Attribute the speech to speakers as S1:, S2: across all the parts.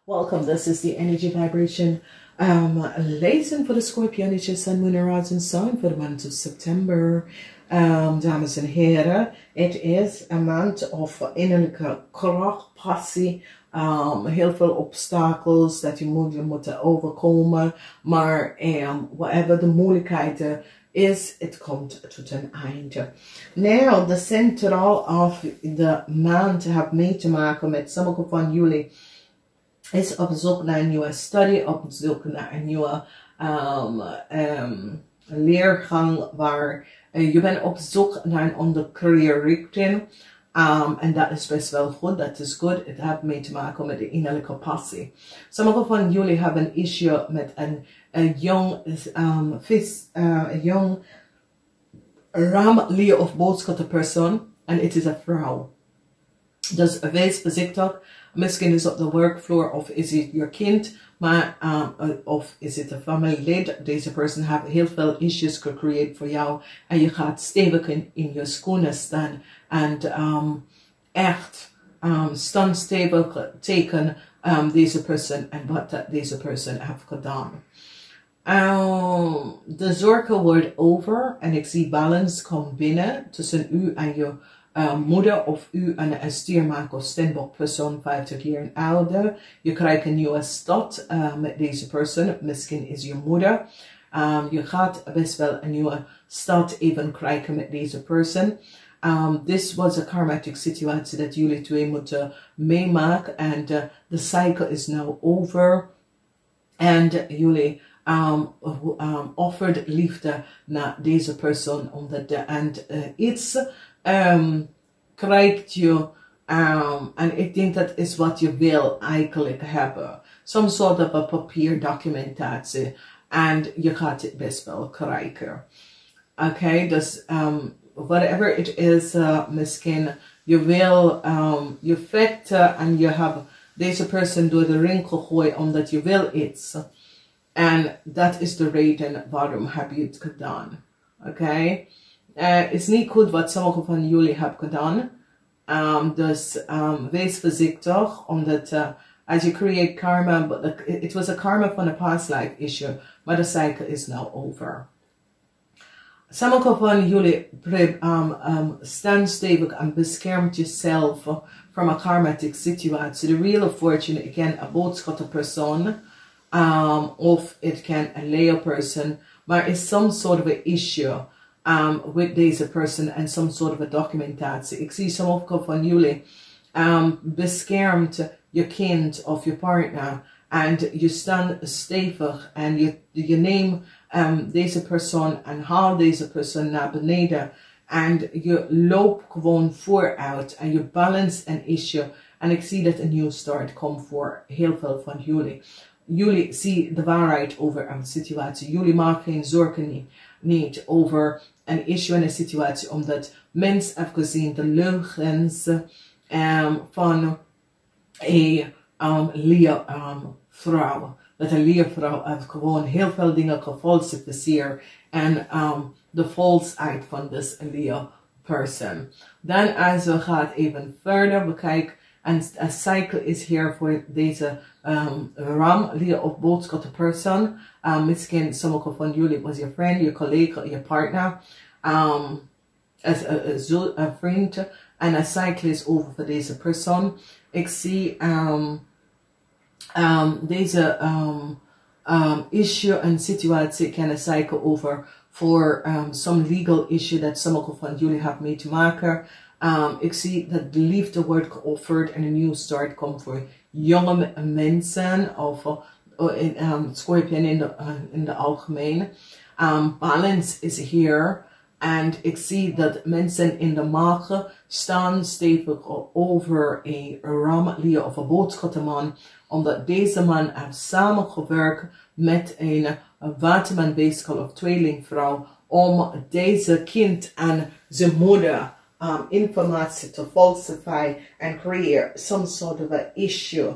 S1: Welcome, this is the energy vibration lezing for the Schorpioen, Sun, Moon, and Rising sign for the month of September. Dames en heren, het is een maand of innerlijke kracht, passie, heel veel obstakels dat je moet overkomen, maar whatever de moeilijkheden is, het komt tot een einde. Nou, de centraal of de maand heeft mee te maken met sommige van jullie is op zoek naar een nieuwe studie, op zoek naar een nieuwe leergang waar je bent op zoek naar een andere career richting. En dat is best wel goed, dat is goed. Het heeft mee te maken met de innerlijke passie. Sommige van jullie hebben een issue met een jong ram, leer of boodschappersoon en het is een vrouw. Dus wees voorzichtig. Misschien is het op de workvloer of is het je kind, maar of is het een familielid. Deze persoon heeft heel veel issues gecreëerd voor jou en je gaat stevig in je schoenen staan en echt staan stevig tegen deze persoon en wat deze persoon heeft gedaan. De zorgen wordt over en ik zie balans komt binnen tussen u en je moeder of u en een stiermaker of steenbok persoon 50 jaar en ouder. Je krijgt een nieuwe start met deze persoon. Misschien is je moeder. Je gaat best wel een nieuwe start even krijgen met deze persoon. This was a karmatic situatie dat jullie twee moeten meemaken. En de cycle is now over. En jullie offert liefde naar deze persoon. Omdat iets krijgt je, en ik denk dat is wat je wil eigenlijk hebben. Some sort of a papierdocumentatie. En je gaat het best wel krijgen. Oké, dus whatever it is, misschien je wil je vechten en je hebt deze persoon door de ring gegooid omdat je wil iets. En dat is de reden waarom heb je het gedaan. Oké. Het is niet goed wat sommige van jullie hebben gedaan. Dus wees voorzichtig, omdat as you create karma, but it was a karma from a past life issue, but the cycle is now over. Sommige van jullie staan stevig en beschermt jezelf from a karmatic situatie. The Wheel of Fortune, it can a boodschapperpersoon, of it can a Leo person, maar is some sort of an issue with deze person and some sort of a documentatie. Ik zie sommige van jullie beschermt je kind of je partner en je staat stevig en je neemt deze persoon en haalt deze persoon naar beneden en je loopt gewoon vooruit en je balance een issue en ik zie dat een nieuwe start komt voor heel veel van jullie. Jullie zien de waarheid over een situatie. Jullie maken geen zorgen niet over een issue en een situatie, omdat mensen hebben gezien de leugens van een leervrouw. Dat een leervrouw heeft gewoon heel veel dingen gefalsificeerd en de valsheid van deze leerpersoon. Dan als we gaan even verder bekijken, en een cycle is hier voor deze ram, leer of boodschapperpersoon. Misschien sommige van jullie was je vriend, je collega, je partner, een vriend. En een cycle is over voor deze persoon. Ik zie deze issue en situatie kan een cycle over voor some legal issue dat sommige van jullie hebben mee te maken. Ik zie dat de liefde wordt geofferd en een nieuwe start komt voor jonge mensen of Schorpioen in de algemeen. Balance is hier. En ik zie dat mensen in de maag staan stevig over een ram, leer of een boodschapperman. Omdat deze man heeft samengewerkt met een watermanweeskal of tweelingvrouw om deze kind en zijn moeder informatie te falsifieren en creëren some sort of a issue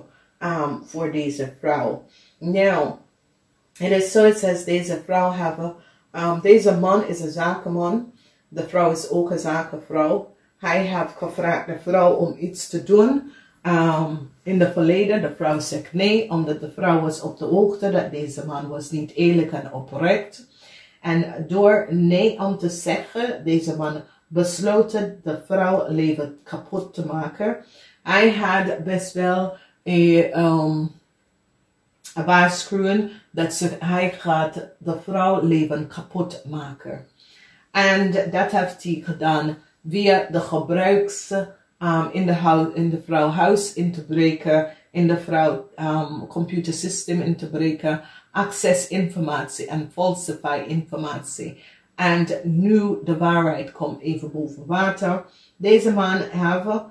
S1: voor deze vrouw. Nou, het is zoals deze vrouw hebben. Deze man is een zakenman. De vrouw is ook een zakenvrouw. Hij heeft gevraagd de vrouw om iets te doen. In de verleden, de vrouw zegt nee, omdat de vrouw was op de hoogte dat deze man was niet eerlijk en oprecht. En door nee om te zeggen, deze man besloten de vrouw leven kapot te maken. Hij had best wel een waarschuwing dat hij gaat de vrouw leven kapot maken. En dat heeft hij gedaan via de gebruiks in de vrouw huis in te breken, in de vrouw computersysteem in te breken, access informatie en falsify informatie. En nu de waarheid komt even boven water. Deze man heeft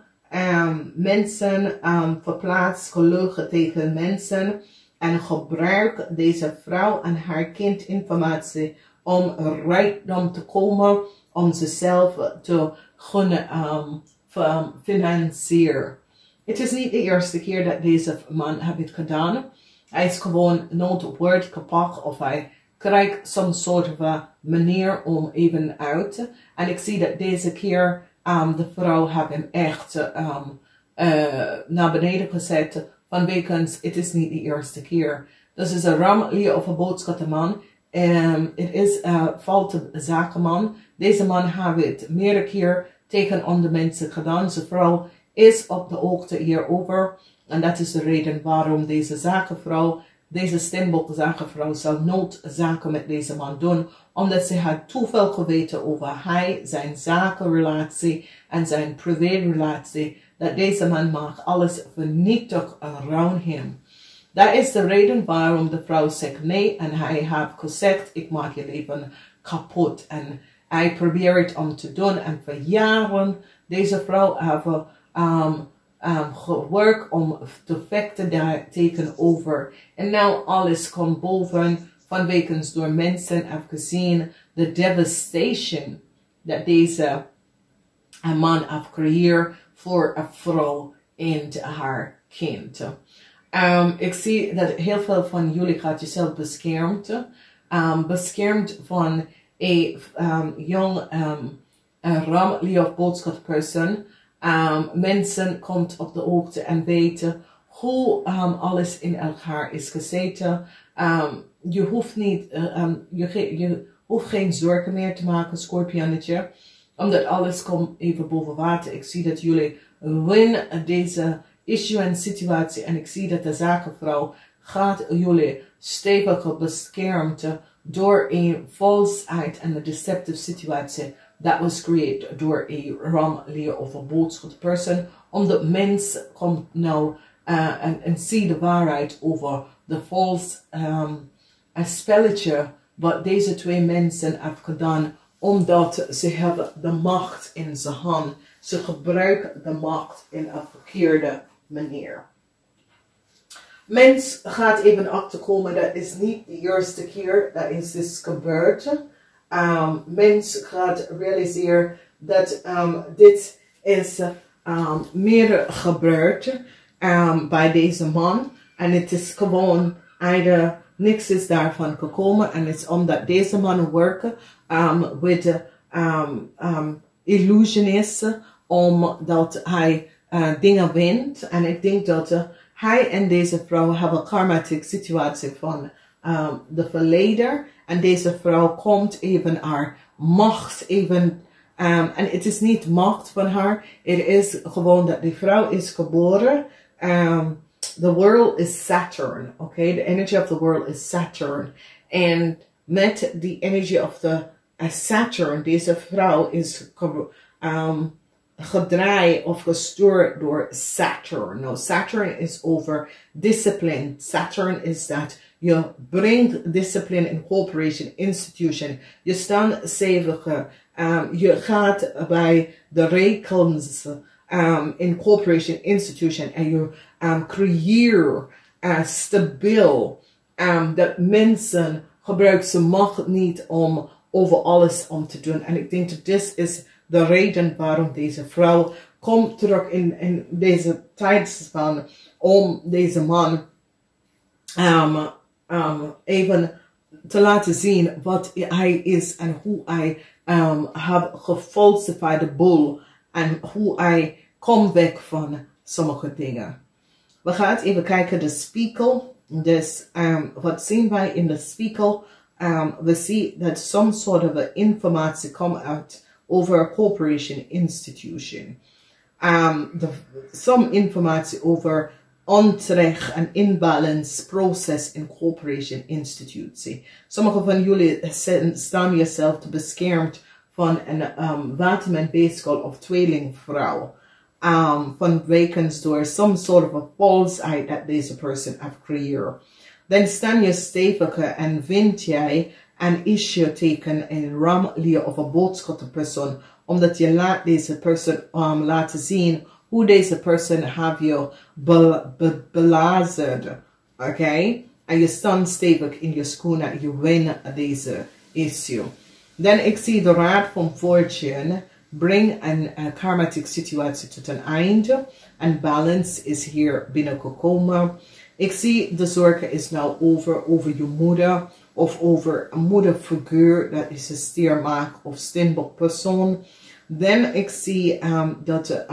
S1: mensen verplaatst, gelogen tegen mensen en gebruikt deze vrouw en haar kind informatie om rijkdom te komen, om zichzelf te kunnen financieren. Het is niet de eerste keer dat deze man heeft het gedaan. Hij is gewoon nooit op woord gepakt of hij krijgt some soort van manier om even uit. En ik zie dat deze keer de vrouw heeft hem echt naar beneden gezet. Vanwege het is niet de eerste keer. Dus is een ramlier of een boodschappenman. Het is een foute zakenman. Deze man heeft het meerdere keer tegen andere mensen gedaan. Zijn vrouw is op de hoogte hierover. En dat is de reden waarom deze zakenvrouw, deze stembokzakenvrouw, zal nooit zaken met deze man doen. Omdat ze had te veel geweten over hij, zijn zakenrelatie en zijn privérelatie. Dat deze man mag alles vernietigen around hem. Dat is de reden waarom de vrouw zegt nee. En hij heeft gezegd, ik maak je leven kapot. En hij probeert het om te doen. En voor jaren, deze vrouw heeft gewerkt om te vechten daar tegenover. En nou alles komt boven. Vanwege door mensen hebben gezien de devastation dat deze man heeft gecreëerd voor een vrouw en haar kind. Ik zie dat heel veel van jullie gaat jezelf beschermd. Beschermd van een jong ramli of boodschapperson. Mensen komt op de hoogte en weten hoe alles in elkaar is gezeten. Je hoeft niet, je hoeft geen zorgen meer te maken, Schorpionetje. Omdat alles komt even boven water. Ik zie dat jullie winnen deze issue en situatie. En ik zie dat de zakenvrouw gaat jullie steviger beschermd door een valsheid en een deceptive situatie. Dat was created door een ramlier of een boodschapperson. Omdat mens komt nou en zie de waarheid over de vals spelletje wat deze twee mensen hebben gedaan. Omdat ze hebben de macht in zijn hand. Ze gebruiken de macht in een verkeerde manier. Mens gaat even achterkomen, dat is niet de eerste keer dat is dit gebeurd. Mens gaat realiseren dat dit is meer gebeurd bij deze man. En het is gewoon, niks is daarvan gekomen. En het is omdat deze man werken met illusionisten, omdat hij dingen wint. En ik denk dat hij en deze vrouw hebben een karmatic situatie van de verleden. En deze vrouw komt even haar macht even. En het is niet macht van haar. Het is gewoon dat die vrouw is geboren. The world is Saturn. Okay, the energy of the world is Saturn. En met die energy of the Saturn, deze vrouw is gedraaid of gestuurd door Saturn. Nou, Saturn is over discipline. Saturn is dat je brengt discipline in corporation, institution. Je staat steviger. Je gaat bij de regels in corporation, institution. En je creëert stabiel. Dat mensen gebruiken ze macht niet om over alles om te doen. En ik denk dat dit is de reden waarom deze vrouw komt terug in deze tijdspan om deze man even te laten zien wat hij is en hoe hij heeft gefalsified de boel en hoe hij komt weg van sommige dingen. We gaan even kijken de spiegel. Dus wat zien wij in de spiegel? We zien dat some sort of informatie komt uit over a corporation institution. Some informatie over onterecht en imbalance proces in corporation institutie. Sommige van jullie staan jezelf te beschermd van een watermanbeeskel of tweelingvrouw. Van weekends door some sort of a falseheid dat deze person heeft gecreëerd. Dan staan je steviger en vind jij een issue teken in ramlier of een boodschapperpersoon, omdat je laat deze persoon laten zien hoe deze persoon heeft je belazerd. Oké? En je staat stevig in je schoenen en je wint deze issue. Dan ik zie de raad van fortune. Breng een karmatic situatie tot een einde. En balance is hier binnengekomen. Ik zie de zorgen is nou over je moeder. Of over een moederfiguur. Dat is een stiermaak of steenbok persoon. Dan ik zie dat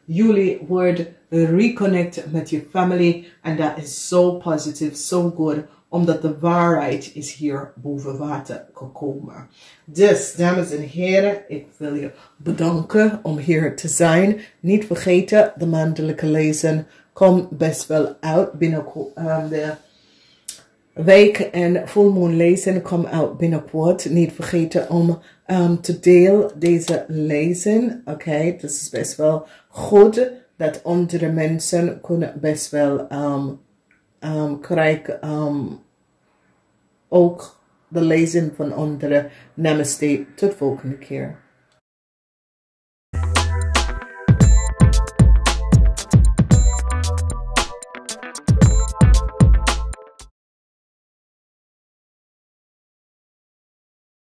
S1: jullie worden reconnect met je familie. En dat is zo positief, zo goed. Omdat de waarheid is hier boven water gekomen. Dus, dames en heren, ik wil je bedanken om hier te zijn. Niet vergeten, de maandelijke lezen komt best wel uit binnen de week. En volmoon lezen komt uit binnenkort. Niet vergeten om te delen deze lezen. Oké, dat is best wel goed. Dat andere mensen kunnen best wel krijgen ook de lezing van andere. Namaste, tot volgende keer.